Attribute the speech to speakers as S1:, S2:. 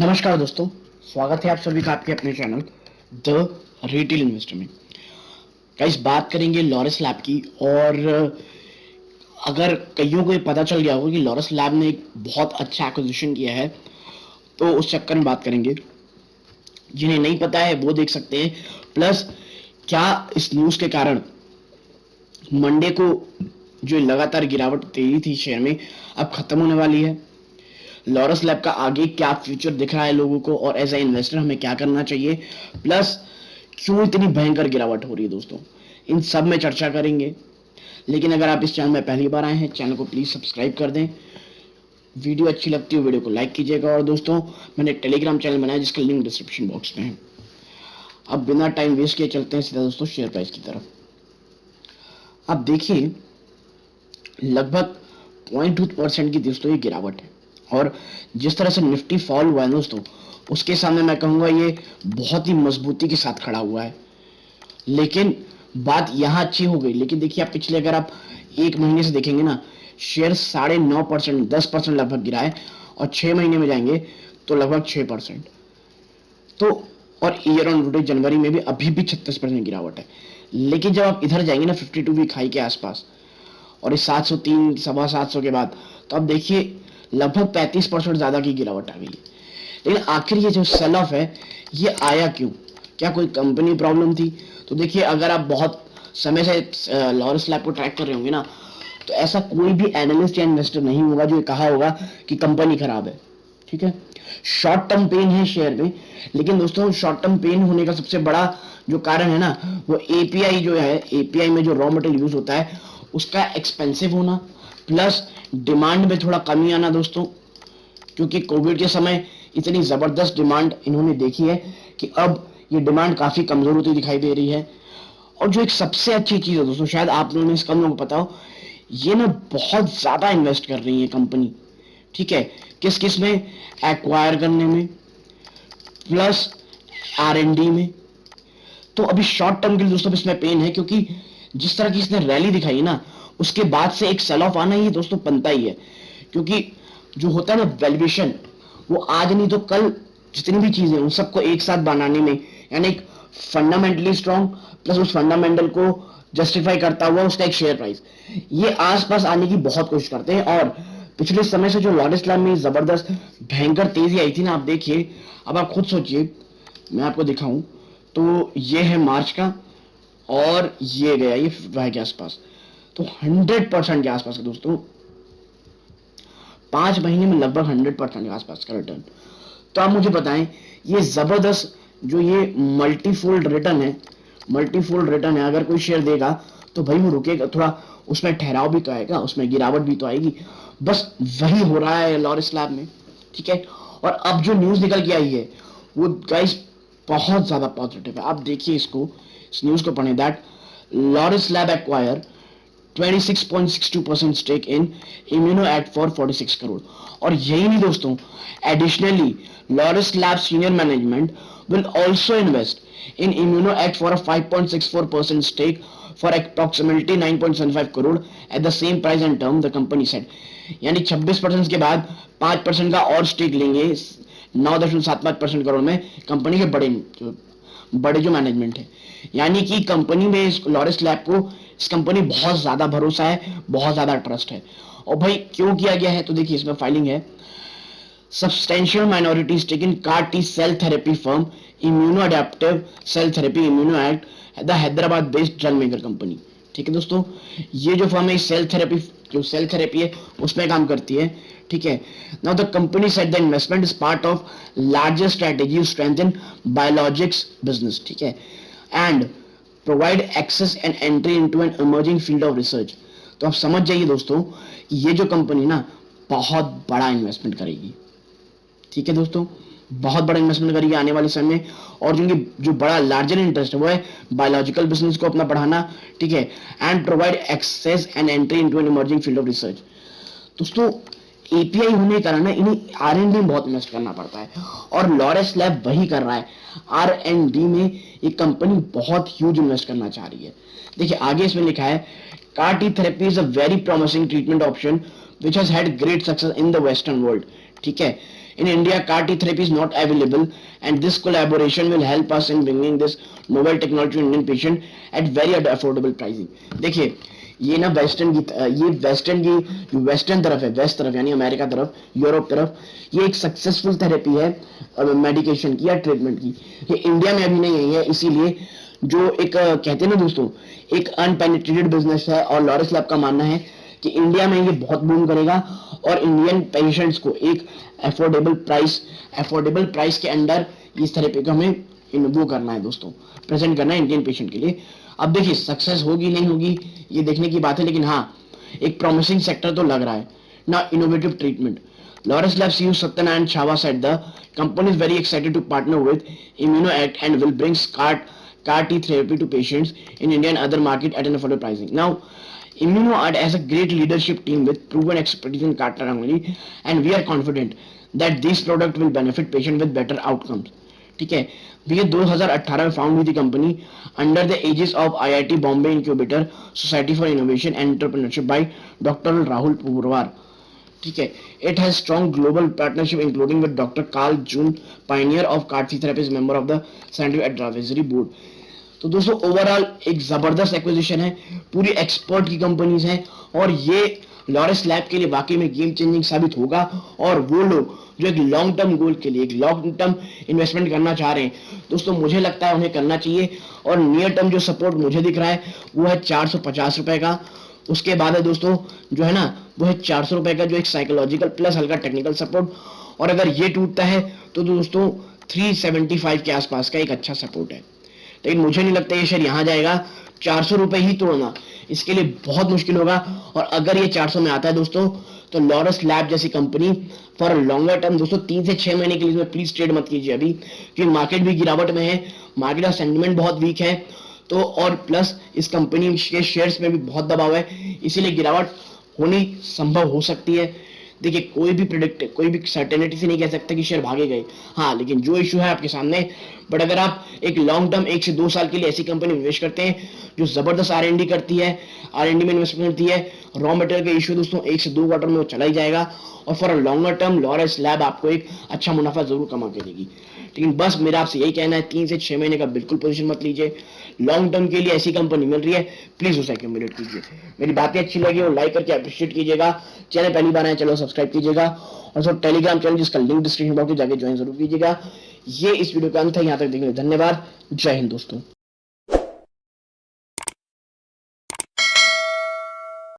S1: नमस्कार दोस्तों, स्वागत है आप सभी का आपके अपने चैनल द रिटेल इन्वेस्टर में। गाइस, बात करेंगे लॉरस लैब की। और अगर कईयों को ये पता चल गया होगा कि लॉरस लैब ने एक बहुत अच्छा एक्विजिशन किया है, तो उस चक्कर में बात करेंगे। जिन्हें नहीं पता है वो देख सकते हैं। प्लस क्या इस न्यूज़ के कारण मंडे को जो लगातार गिरावट तेजी थी शेयर में, अब खत्म होने वाली है। लॉरस लैब का आगे क्या फ्यूचर दिख रहा है लोगों को, और एज ए इन्वेस्टर हमें क्या करना चाहिए, प्लस क्यों इतनी भयंकर गिरावट हो रही है दोस्तों, इन सब में चर्चा करेंगे। लेकिन अगर आप इस चैनल में पहली बार आए हैं, चैनल को प्लीज़ सब्सक्राइब कर दें। वीडियो अच्छी लगती है वीडियो को लाइक कीजिएगा। और दोस्तों, मैंने एक टेलीग्राम चैनल बनाया जिसका लिंक डिस्क्रिप्शन बॉक्स में है। अब बिना टाइम वेस्ट किए चलते हैं सीधा दोस्तों शेयर प्राइस की तरफ। अब देखिए, लगभग 0.2% की दोस्तों ये गिरावट है। और जिस तरह से निफ्टी फॉल हुआ है दोस्तों, उसके सामने मैं कहूँगा ये बहुत ही मजबूती के साथ खड़ा हुआ है। लेकिन बात यहाँ अच्छी हो गई। लेकिन देखिए, आप पिछले अगर आप एक महीने से देखेंगे ना, शेयर 9.5%, 10% लगभग गिरा है। और 6 महीने में जाएंगे तो लगभग 6%। तो और ईयर ऑन रूटेज जनवरी में भी अभी भी 36% गिरावट है। लेकिन जब आप इधर जाएंगे ना 52 वीक हाई के आसपास, और इस 703 सवा 700 के बाद, तो अब देखिए लगभग 35% ज़्यादा की गिरावट आ गई है। लेकिन आखिर ये जो सेल ऑफ है, ये आया क्यों? क्या कोई कंपनी प्रॉब्लम थी? तो देखिए, अगर आप बहुत समय से लॉरस लैब को ट्रैक कर रहे होंगे ना, तो ऐसा कोई भी एनालिस्ट या इन्वेस्टर नहीं होगा जो ये कहा होगा कि कंपनी खराब है। ठीक है, शॉर्ट टर्म पेन है शेयर में। लेकिन दोस्तों, शॉर्ट टर्म पेन होने का सबसे बड़ा जो कारण है ना, वो एपीआई जो है, एपीआई में जो रॉ मटेरियल यूज होता है उसका एक्सपेंसिव होना, प्लस डिमांड में थोड़ा कमी आना दोस्तों। क्योंकि कोविड के समय इतनी ज़बरदस्त डिमांड इन्होंने देखी है कि अब ये डिमांड काफ़ी कमज़ोर होती दिखाई दे रही है। और जो एक सबसे अच्छी चीज़ है दोस्तों, शायद आप लोगों ने इस कम लोगों को पता हो, ये ना बहुत ज़्यादा इन्वेस्ट कर रही है कंपनी। ठीक है, किस किस में? एक्वायर करने में, प्लस R&D में। तो अभी शॉर्ट टर्म के लिए दोस्तों इसमें पेन है, क्योंकि जिस तरह की इसने रैली दिखाई है ना, उसके बाद से एक सेल ऑफ आना ही दोस्तों बनता ही है। क्योंकि जो होता है ना वैल्यूएशन, वो आज नहीं तो कल जितनी भी चीजें उन सबको एक साथ बनाने में, यानी एक फंडामेंटली स्ट्रांग प्लस उस फंडामेंटल को जस्टिफाई करता हुआ उसका एक शेयर प्राइस, ये आसपास आने की बहुत कोशिश करते हैं। और पिछले समय से जो लॉरस लैब में जबरदस्त भयंकर तेजी आई थी ना, आप देखिए, अब आप खुद सोचिए, मैं आपको दिखाऊं तो ये है मार्च का, और ये गया ये फेब्रुआरी के आसपास। तो 100% के आसपास का दोस्तों, 5 महीने में लगभग 100% के आसपास का रिटर्न। तो आप मुझे बताएं, ये जबरदस्त जो ये मल्टीफोल्ड रिटर्न है, मल्टीफोल्ड रिटर्न है, अगर कोई शेयर देगा तो भाई वो रुकेगा थोड़ा, उसमें ठहराव भी तो आएगा, उसमें गिरावट भी तो आएगी। बस वही हो रहा है लॉरस लैब में। ठीक है, और अब जो न्यूज निकल के आई है वो गाइस बहुत ज्यादा पॉजिटिव है। आप देखिए इसको, इस न्यूज को पढ़ें, that Laurus lab acquire 26.62% stake in ImmunoAct for 46 crore. और यही नहीं दोस्तों, additionally Laurus lab senior management will also invest in ImmunoAct for a 5.64% stake for approximately 9.75 crore at the same price and term, the company said। यानी 26% के बाद 5% का और stake लेंगे 9.75% करोड़ में कंपनी के बड़े जो मैनेजमेंट है। यानी कि कंपनी में इस लॉरस लैब को, इस कंपनी बहुत ज्यादा भरोसा है, बहुत ज्यादा ट्रस्ट है। और भाई क्यों किया गया है, तो देखिए इसमें फाइलिंग है, substantial minority stake in CAR T cell therapy firm Immunoadaptive Cell Therapy ImmunoAct, the Hyderabad based जल मेकर कंपनी। ठीक है दोस्तों, ये जो फर्म है सेल थेरेपी, जो सेल थेरेपी है उसमें काम करती है। ठीक है, now the company said the investment is part of larger strategy to strengthen biologics business. ठीक है, and provide access and entry into an emerging field of research. तो आप समझ जाइए दोस्तों, ये जो कंपनी ना बहुत बड़ा इन्वेस्टमेंट करेगी। ठीक है दोस्तों, बहुत बड़ा इन्वेस्टमेंट करेगी आने वाले समय में। और जो बड़ा लार्जर इंटरेस्ट है वो है बायोलॉजिकल बिजनेस को अपना बढ़ाना। ठीक है, and provide access and entry into an emerging field of research. दोस्तों, एपीआई होने के कारण इन्हें R&D में बहुत इन्वेस्ट करना पड़ता है, और लॉरस लैब वही कर रहा है। R&D में एक कंपनी बहुत ह्यूज इन्वेस्ट करना चाह रही है। देखिए आगे इसमें लिखा है, CAR T therapy is a very promising treatment option which has had great success in the western world। ठीक है, In India, CAR T therapy is not available, and this collaboration will help us in bringing this novel technology to Indian patient at very affordable pricing. देखिए ये ना western तरफ है, waste तरफ यानी America तरफ, यूरोप तरफ, ये एक सक्सेसफुल थेरेपी है मेडिकेशन की या ट्रीटमेंट की। ये इंडिया में अभी नहीं है, इसीलिए जो एक कहते हैं ना दोस्तों, एक अनपेनिट्रेटेड बिजनेस है, और लॉरेस लैब का मानना है कि इंडिया में ये बहुत बूम करेगा और इंडियन पेशेंट्स को एक अफोर्डेबल प्राइस के अंडर इस थेरेपी को हमें वो करना है दोस्तों, प्रेजेंट करना है इंडियन पेशेंट के लिए। अब देखिए सक्सेस होगी नहीं होगी ये देखने की बात है, लेकिन हाँ एक प्रॉमिसिंग सेक्टर तो लग रहा है ना। Innovative treatment, Laurus Labs CEO Satyanarayan Chava said the company is very excited to partner with ImmunoAct and will bring CAR T therapy to patients in India and other market at an affordable pricing. Now, ImmunoAct has a great leadership team with proven expertise in CAR technology, and we are confident that this product will benefit patients with better outcomes. ठीक है, ये 2018 में found हुई थी company under the aegis of IIT Bombay incubator society for innovation and entrepreneurship by doctor Rahul Purwar. ठीक है, it has strong global partnership including with doctor Carl June, pioneer of CAR T therapy, member of the scientific advisory board. तो दोस्तों overall एक जबरदस्त acquisition है, पूरी expert की companies हैं, और ये लॉरेस लैब के लिए वाकई में गेम चेंजिंग साबित होगा। और वो लोग जो एक लॉन्ग टर्म गोल के लिए, एक लॉन्ग टर्म इन्वेस्टमेंट करना चाह रहे हैं दोस्तों, मुझे लगता है उन्हें करना चाहिए। और नियर टर्म जो सपोर्ट मुझे दिख रहा है वो है 450 रुपए का। उसके बाद है दोस्तों जो है ना वो है 400 रुपए का, जो एक साइकोलॉजिकल प्लस हल्का टेक्निकल सपोर्ट। और अगर ये टूटता है तो दोस्तों 375 के आसपास का एक अच्छा सपोर्ट है। लेकिन मुझे नहीं लगता ये शेयर यहां जाएगा। 400 रुपए ही तोड़ना इसके लिए बहुत मुश्किल होगा। और अगर ये 400 में आता है दोस्तों, तो लॉरेस लैब जैसी कंपनी फॉर लॉन्गर टर्म दोस्तों 3 से 6 महीने के लिए इसमें प्लीज ट्रेड मत कीजिए अभी, क्योंकि मार्केट भी गिरावट में है, मार्केट का सेंटिमेंट बहुत वीक है। तो और प्लस इस कंपनी के शेयर्स में भी बहुत दबाव है, इसीलिए गिरावट होनी संभव हो सकती है। देखिए कोई भी सर्टेनिटी से नहीं कह सकता कि शेयर भागे गए, हाँ लेकिन जो इशू है आपके सामने। बट अगर आप एक लॉन्ग टर्म 1 से 2 साल के लिए ऐसी कंपनी इन्वेस्ट करते हैं जो जबरदस्त R&D करती है, R&D में इन्वेस्टमेंट करती है, रॉ मटेरियल के इशू दोस्तों 1 से 2 क्वार्टर में वो चला ही जाएगा, और for a longer term Laureus lab आपको एक अच्छा मुनाफा जरूर कमा के देगी। लेकिन बस मेरा आपसे यही कहना है, 3 से 6 महीने का बिल्कुल पोजीशन मत लीजिए। लॉन्ग टर्म के लिए ऐसी कंपनी मिल रही है, प्लीज उसे एक्यूमुलेट कीजिए। मेरी बातें अच्छी लगी और लाइक करके अप्रिशिएट कीजिएगा। चैनल पहली बार आए चलो सब्सक्राइब कीजिएगा, और सब टेलीग्राम चैनल जिसका लिंक डिस्क्रिप्शन बॉक्स में जाके ज्वाइन जरूर कीजिएगा। ये इस वीडियो का अंत है, यहाँ तक देखने धन्यवाद। जय हिंद दोस्तों।